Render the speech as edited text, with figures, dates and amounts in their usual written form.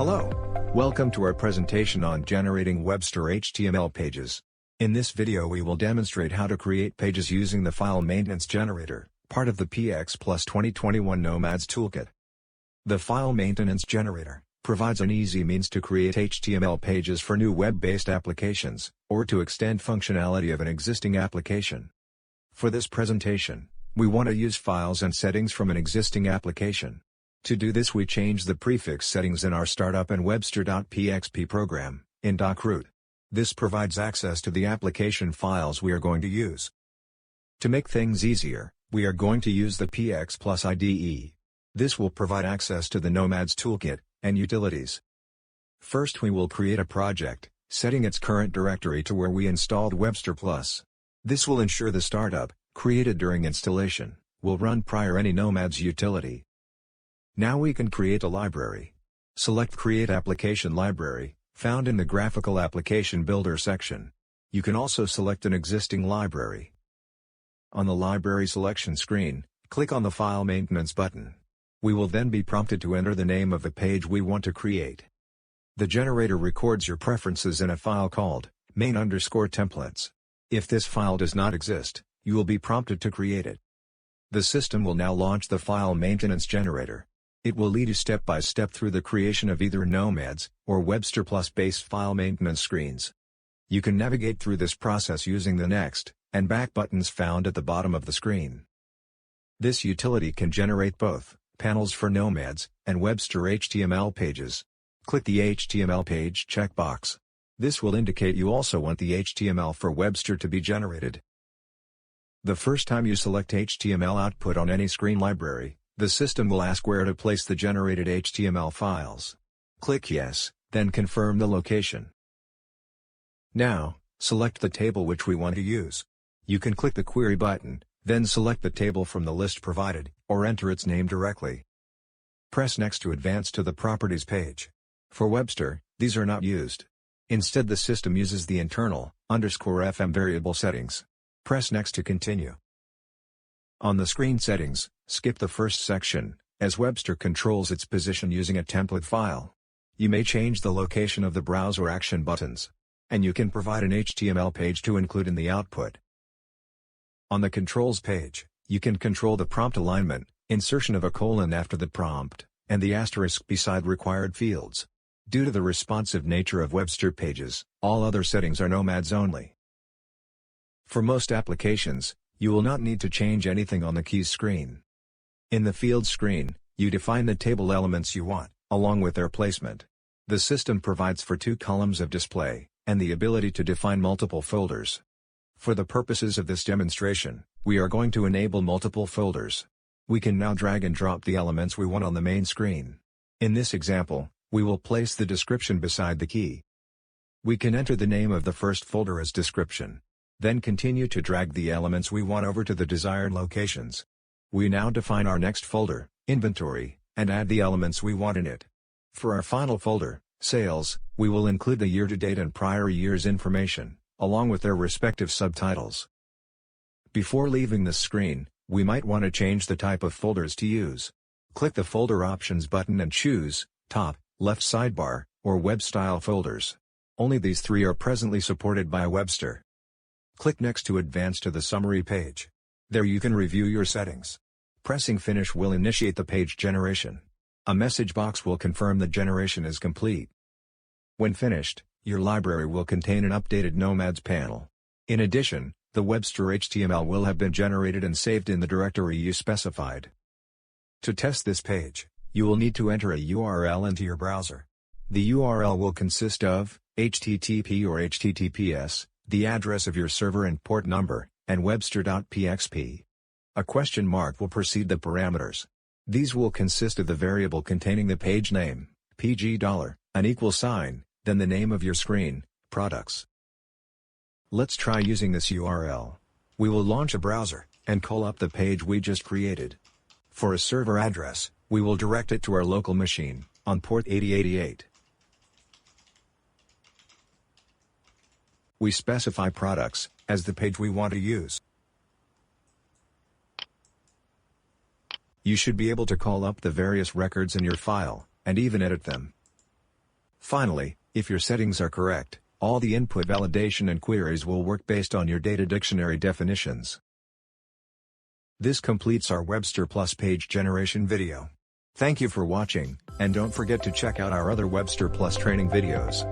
Hello. Welcome to our presentation on generating Webster HTML pages. In this video we will demonstrate how to create pages using the File Maintenance Generator, part of the PxPlus 2021 Nomads Toolkit. The File Maintenance Generator provides an easy means to create HTML pages for new web-based applications, or to extend functionality of an existing application. For this presentation, we want to use files and settings from an existing application. To do this we change the prefix settings in our startup and Webster.php program, in doc.root. This provides access to the application files we are going to use. To make things easier, we are going to use the PxPlus IDE. This will provide access to the Nomads Toolkit, and utilities. First we will create a project, setting its current directory to where we installed Webster Plus. This will ensure the startup, created during installation, will run prior any Nomads utility. Now we can create a library. Select Create Application Library, found in the Graphical Application Builder section. You can also select an existing library. On the library selection screen, click on the File Maintenance button. We will then be prompted to enter the name of the page we want to create. The generator records your preferences in a file called main_templates. If this file does not exist, you will be prompted to create it. The system will now launch the File Maintenance Generator. It will lead you step by step through the creation of either Nomads or Webster Plus based file maintenance screens. You can navigate through this process using the Next and Back buttons found at the bottom of the screen. This utility can generate both panels for Nomads and Webster HTML pages. Click the HTML page checkbox. This will indicate you also want the HTML for Webster to be generated. The first time you select HTML output on any screen library, the system will ask where to place the generated HTML files. Click Yes, then confirm the location. Now, select the table which we want to use. You can click the Query button, then select the table from the list provided, or enter its name directly. Press Next to advance to the Properties page. For Webster, these are not used. Instead the system uses the internal _fm variable settings. Press Next to continue. On the screen settings, skip the first section, as Webster controls its position using a template file. You may change the location of the Browse or Action buttons. And you can provide an HTML page to include in the output. On the Controls page, you can control the prompt alignment, insertion of a colon after the prompt, and the asterisk beside required fields. Due to the responsive nature of Webster pages, all other settings are Nomads only. For most applications, you will not need to change anything on the Keys screen. In the Fields screen, you define the table elements you want, along with their placement. The system provides for 2 columns of display, and the ability to define multiple folders. For the purposes of this demonstration, we are going to enable multiple folders. We can now drag and drop the elements we want on the main screen. In this example, we will place the description beside the key. We can enter the name of the first folder as description. Then continue to drag the elements we want over to the desired locations. We now define our next folder, Inventory, and add the elements we want in it. For our final folder, Sales, we will include the year-to-date and prior year's information, along with their respective subtitles. Before leaving this screen, we might want to change the type of folders to use. Click the Folder Options button and choose Top, Left Sidebar, or Web Style Folders. Only these 3 are presently supported by Webster. Click Next to advance to the Summary page. There you can review your settings. Pressing Finish will initiate the page generation. A message box will confirm the generation is complete. When finished, your library will contain an updated Nomads panel. In addition, the Webster HTML will have been generated and saved in the directory you specified. To test this page, you will need to enter a URL into your browser. The URL will consist of HTTP or HTTPS, the address of your server and port number, and Webster.php. A question mark will precede the parameters. These will consist of the variable containing the page name, $, an equal sign, then the name of your screen, products. Let's try using this URL. We will launch a browser, and call up the page we just created. For a server address, we will direct it to our local machine, on port 8088. We specify products, as the page we want to use. You should be able to call up the various records in your file, and even edit them. Finally, if your settings are correct, all the input validation and queries will work based on your data dictionary definitions. This completes our Webster Plus page generation video. Thank you for watching, and don't forget to check out our other Webster Plus training videos.